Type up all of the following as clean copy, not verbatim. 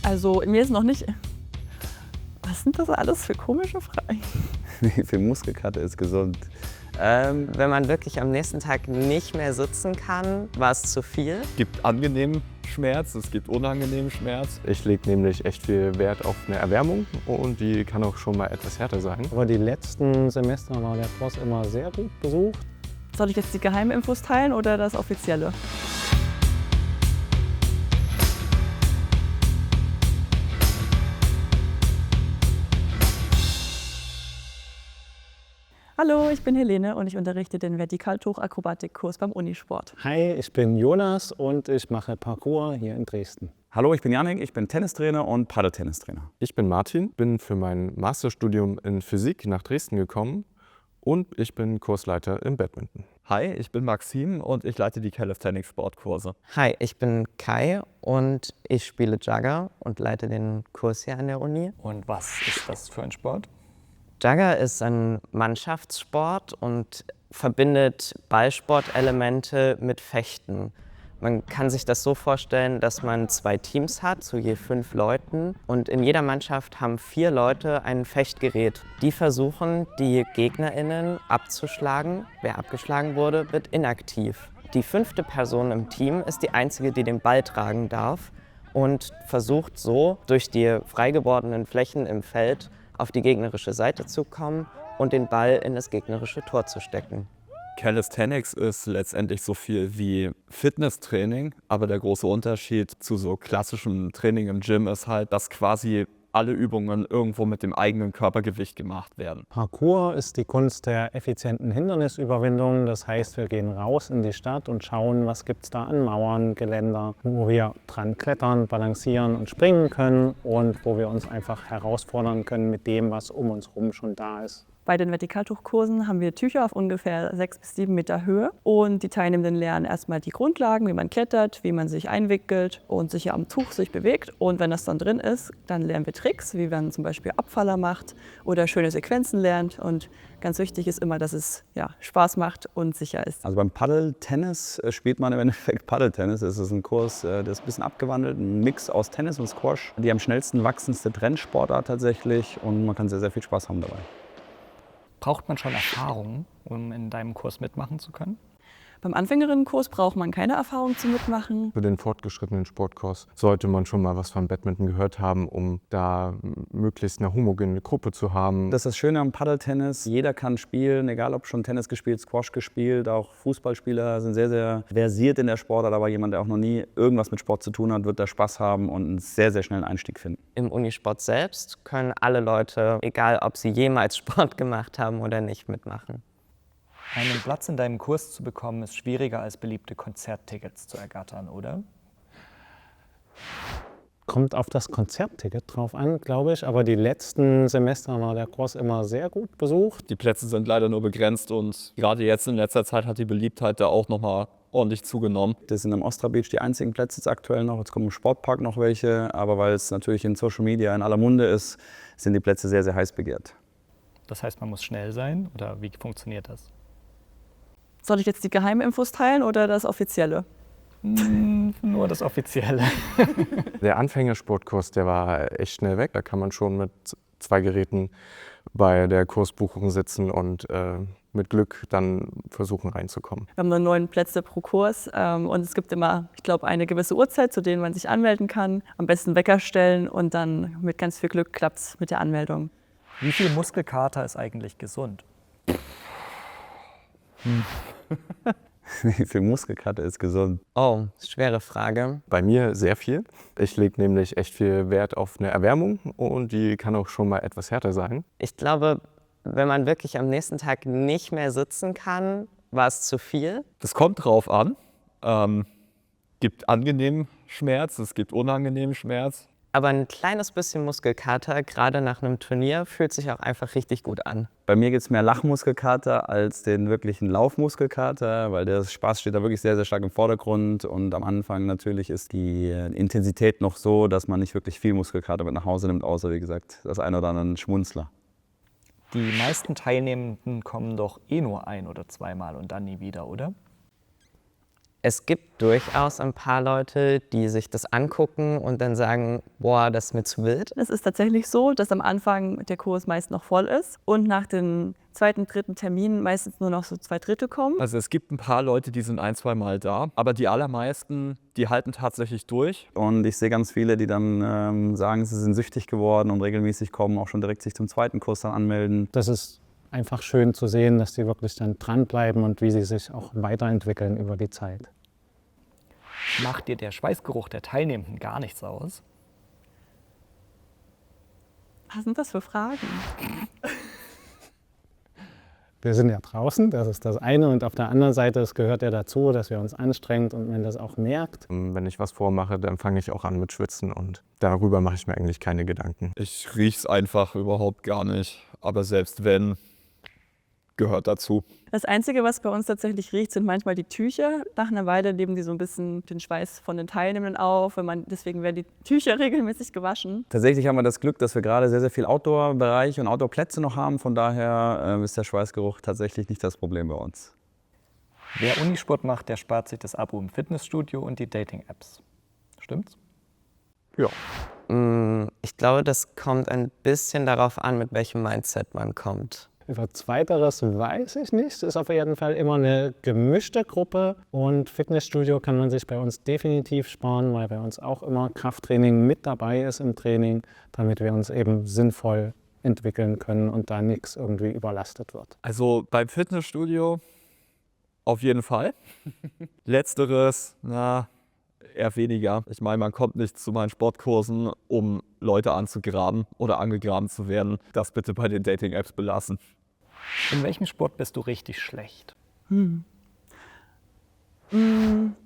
Also mir ist noch nicht... Was sind das alles für komische Fragen? Wie viel Muskelkater ist gesund? Wenn man wirklich am nächsten Tag nicht mehr sitzen kann, war es zu viel. Es gibt angenehmen Schmerz, es gibt unangenehmen Schmerz. Ich lege nämlich echt viel Wert auf eine Erwärmung und die kann auch schon mal etwas härter sein. Aber die letzten Semester war der Kurs immer sehr gut besucht. Soll ich jetzt die Geheiminfos teilen oder das Offizielle? Hallo, ich bin Helene und ich unterrichte den Vertikaltuch-Akrobatikkurs beim Unisport. Hi, ich bin Jonas und ich mache Parkour hier in Dresden. Hallo, ich bin Janik, ich bin Tennistrainer und Paddeltennistrainer. Ich bin Martin, bin für mein Masterstudium in Physik nach Dresden gekommen und ich bin Kursleiter im Badminton. Hi, ich bin Maxim und ich leite die Calisthenics-Sportkurse. Hi, ich bin Kai und ich spiele Jugger und leite den Kurs hier an der Uni. Und was ist das für ein Sport? Jugger ist ein Mannschaftssport und verbindet Ballsportelemente mit Fechten. Man kann sich das so vorstellen, dass man 2 Teams hat, zu je 5 Leuten. Und in jeder Mannschaft haben 4 Leute ein Fechtgerät. Die versuchen, die GegnerInnen abzuschlagen. Wer abgeschlagen wurde, wird inaktiv. Die 5. Person im Team ist die einzige, die den Ball tragen darf und versucht so, durch die frei gewordenen Flächen im Feld auf die gegnerische Seite zu kommen und den Ball in das gegnerische Tor zu stecken. Calisthenics ist letztendlich so viel wie Fitnesstraining, aber der große Unterschied zu so klassischem Training im Gym ist halt, dass quasi alle Übungen irgendwo mit dem eigenen Körpergewicht gemacht werden. Parkour ist die Kunst der effizienten Hindernisüberwindung. Das heißt, wir gehen raus in die Stadt und schauen, was gibt es da an Mauern, Geländer, wo wir dran klettern, balancieren und springen können und wo wir uns einfach herausfordern können mit dem, was um uns herum schon da ist. Bei den Vertikaltuchkursen haben wir Tücher auf ungefähr 6 bis 7 Meter Höhe und die Teilnehmenden lernen erstmal die Grundlagen, wie man klettert, wie man sich einwickelt und sich am Tuch sich bewegt. Und wenn das dann drin ist, dann lernen wir Tricks, wie man zum Beispiel Abfaller macht oder schöne Sequenzen lernt. Und ganz wichtig ist immer, dass es Spaß macht und sicher ist. Also beim Paddeltennis spielt man im Endeffekt Paddeltennis. Es ist ein Kurs, der ist ein bisschen abgewandelt, ein Mix aus Tennis und Squash. Die am schnellsten wachsendste Trendsportart tatsächlich und man kann sehr, sehr viel Spaß haben dabei. Braucht man schon Erfahrung, um in deinem Kurs mitmachen zu können? Beim Anfängerinnenkurs braucht man keine Erfahrung zu mitmachen. Für den fortgeschrittenen Sportkurs sollte man schon mal was von Badminton gehört haben, um da möglichst eine homogene Gruppe zu haben. Das ist das Schöne am Paddeltennis. Jeder kann spielen, egal ob schon Tennis gespielt, Squash gespielt. Auch Fußballspieler sind sehr, sehr versiert in der Sportart. Aber jemand, der auch noch nie irgendwas mit Sport zu tun hat, wird da Spaß haben und einen sehr, sehr schnellen Einstieg finden. Im Unisport selbst können alle Leute, egal ob sie jemals Sport gemacht haben oder nicht, mitmachen. Einen Platz in deinem Kurs zu bekommen, ist schwieriger als beliebte Konzerttickets zu ergattern, oder? Kommt auf das Konzertticket drauf an, glaube ich. Aber die letzten Semester war der Kurs immer sehr gut besucht. Die Plätze sind leider nur begrenzt und gerade jetzt in letzter Zeit hat die Beliebtheit da auch nochmal ordentlich zugenommen. Das sind am Ostra Beach die einzigen Plätze jetzt aktuell noch. Jetzt kommen im Sportpark noch welche. Aber weil es natürlich in Social Media in aller Munde ist, sind die Plätze sehr, sehr heiß begehrt. Das heißt, man muss schnell sein, oder wie funktioniert das? Soll ich jetzt die Geheiminfos teilen oder das Offizielle? Nur das Offizielle. Der Anfängersportkurs, der war echt schnell weg. Da kann man schon mit 2 Geräten bei der Kursbuchung sitzen und mit Glück dann versuchen reinzukommen. Wir haben nur 9 Plätze pro Kurs und es gibt immer, ich glaube, eine gewisse Uhrzeit, zu der man sich anmelden kann. Am besten Wecker stellen und dann mit ganz viel Glück klappt es mit der Anmeldung. Wie viel Muskelkater ist eigentlich gesund? Wie viel Muskelkater ist gesund? Oh, schwere Frage. Bei mir sehr viel. Ich lege nämlich echt viel Wert auf eine Erwärmung und die kann auch schon mal etwas härter sein. Ich glaube, wenn man wirklich am nächsten Tag nicht mehr sitzen kann, war es zu viel. Das kommt drauf an. Gibt angenehmen Schmerz, es gibt unangenehmen Schmerz. Aber ein kleines bisschen Muskelkater, gerade nach einem Turnier, fühlt sich auch einfach richtig gut an. Bei mir gibt es mehr Lachmuskelkater als den wirklichen Laufmuskelkater, weil der Spaß steht da wirklich sehr, sehr stark im Vordergrund. Und am Anfang natürlich ist die Intensität noch so, dass man nicht wirklich viel Muskelkater mit nach Hause nimmt, außer wie gesagt das ein oder andere Schmunzler. Die meisten Teilnehmenden kommen doch eh nur 1- oder 2-mal und dann nie wieder, oder? Es gibt durchaus ein paar Leute, die sich das angucken und dann sagen, boah, das ist mir zu wild. Es ist tatsächlich so, dass am Anfang der Kurs meist noch voll ist und nach den zweiten, dritten Termin meistens nur noch so 2/3 kommen. Also es gibt ein paar Leute, die sind 1-2 Mal da, aber die allermeisten, die halten tatsächlich durch. Und ich sehe ganz viele, die dann sagen, sie sind süchtig geworden und regelmäßig kommen, auch schon direkt sich zum zweiten Kurs dann anmelden. Das ist einfach schön zu sehen, dass die wirklich dann dranbleiben und wie sie sich auch weiterentwickeln über die Zeit. Macht dir der Schweißgeruch der Teilnehmenden gar nichts aus? Was sind das für Fragen? Wir sind ja draußen, das ist das eine. Und auf der anderen Seite, es gehört ja dazu, dass wir uns anstrengen und man das auch merkt. Wenn ich was vormache, dann fange ich auch an mit Schwitzen und darüber mache ich mir eigentlich keine Gedanken. Ich riech's einfach überhaupt gar nicht, aber selbst wenn, gehört dazu. Das Einzige, was bei uns tatsächlich riecht, sind manchmal die Tücher. Nach einer Weile nehmen die so ein bisschen den Schweiß von den Teilnehmenden auf. Deswegen werden die Tücher regelmäßig gewaschen. Tatsächlich haben wir das Glück, dass wir gerade sehr, sehr viel Outdoor-Bereich und Outdoor-Plätze noch haben. Von daher ist der Schweißgeruch tatsächlich nicht das Problem bei uns. Wer Unisport macht, der spart sich das Abo im Fitnessstudio und die Dating-Apps. Stimmt's? Ja. Ich glaube, das kommt ein bisschen darauf an, mit welchem Mindset man kommt. Über Zweiteres weiß ich nicht. Es ist auf jeden Fall immer eine gemischte Gruppe. Und Fitnessstudio kann man sich bei uns definitiv sparen, weil bei uns auch immer Krafttraining mit dabei ist im Training, damit wir uns eben sinnvoll entwickeln können und da nichts irgendwie überlastet wird. Also beim Fitnessstudio auf jeden Fall. Letzteres, eher weniger. Ich meine, man kommt nicht zu meinen Sportkursen, um Leute anzugraben oder angegraben zu werden. Das bitte bei den Dating-Apps belassen. In welchem Sport bist du richtig schlecht?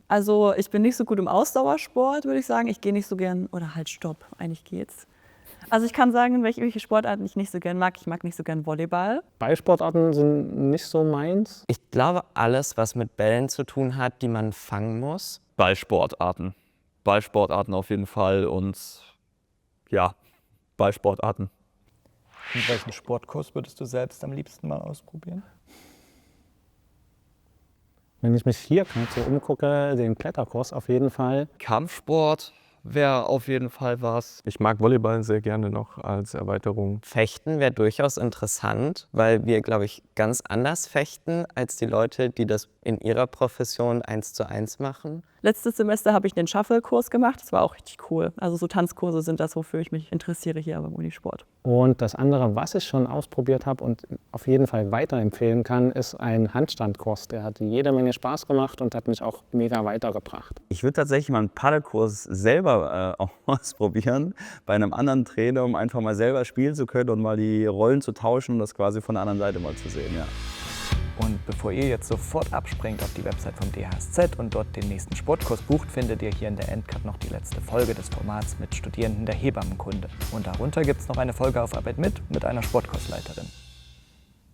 Also ich bin nicht so gut im Ausdauersport, würde ich sagen. Ich gehe nicht so gern, oder halt stopp, eigentlich geht's. Also ich kann sagen, welche Sportarten ich nicht so gern mag. Ich mag nicht so gern Volleyball. Ballsportarten sind nicht so meins. Ich glaube, alles, was mit Bällen zu tun hat, die man fangen muss. Ballsportarten. Ballsportarten auf jeden Fall und ja, Ballsportarten. Und welchen Sportkurs würdest du selbst am liebsten mal ausprobieren? Wenn ich mich hier gerade so umgucke, den Kletterkurs auf jeden Fall. Kampfsport wäre auf jeden Fall was. Ich mag Volleyball sehr gerne noch als Erweiterung. Fechten wäre durchaus interessant, weil wir, glaube ich, ganz anders fechten als die Leute, die das in ihrer Profession 1:1 machen. Letztes Semester habe ich den Shuffle-Kurs gemacht. Das war auch richtig cool. Also so Tanzkurse sind das, wofür ich mich interessiere hier beim Unisport. Und das andere, was ich schon ausprobiert habe und auf jeden Fall weiterempfehlen kann, ist ein Handstandkurs. Der hat jede Menge Spaß gemacht und hat mich auch mega weitergebracht. Ich würde tatsächlich mal einen Paddelkurs selber auch ausprobieren, bei einem anderen Trainer, um einfach mal selber spielen zu können und mal die Rollen zu tauschen und das quasi von der anderen Seite mal zu sehen. Ja. Und bevor ihr jetzt sofort abspringt auf die Website vom DHSZ und dort den nächsten Sportkurs bucht, findet ihr hier in der Endcard noch die letzte Folge des Formats mit Studierenden der Hebammenkunde. Und darunter gibt es noch eine Folge auf Arbeit mit einer Sportkursleiterin.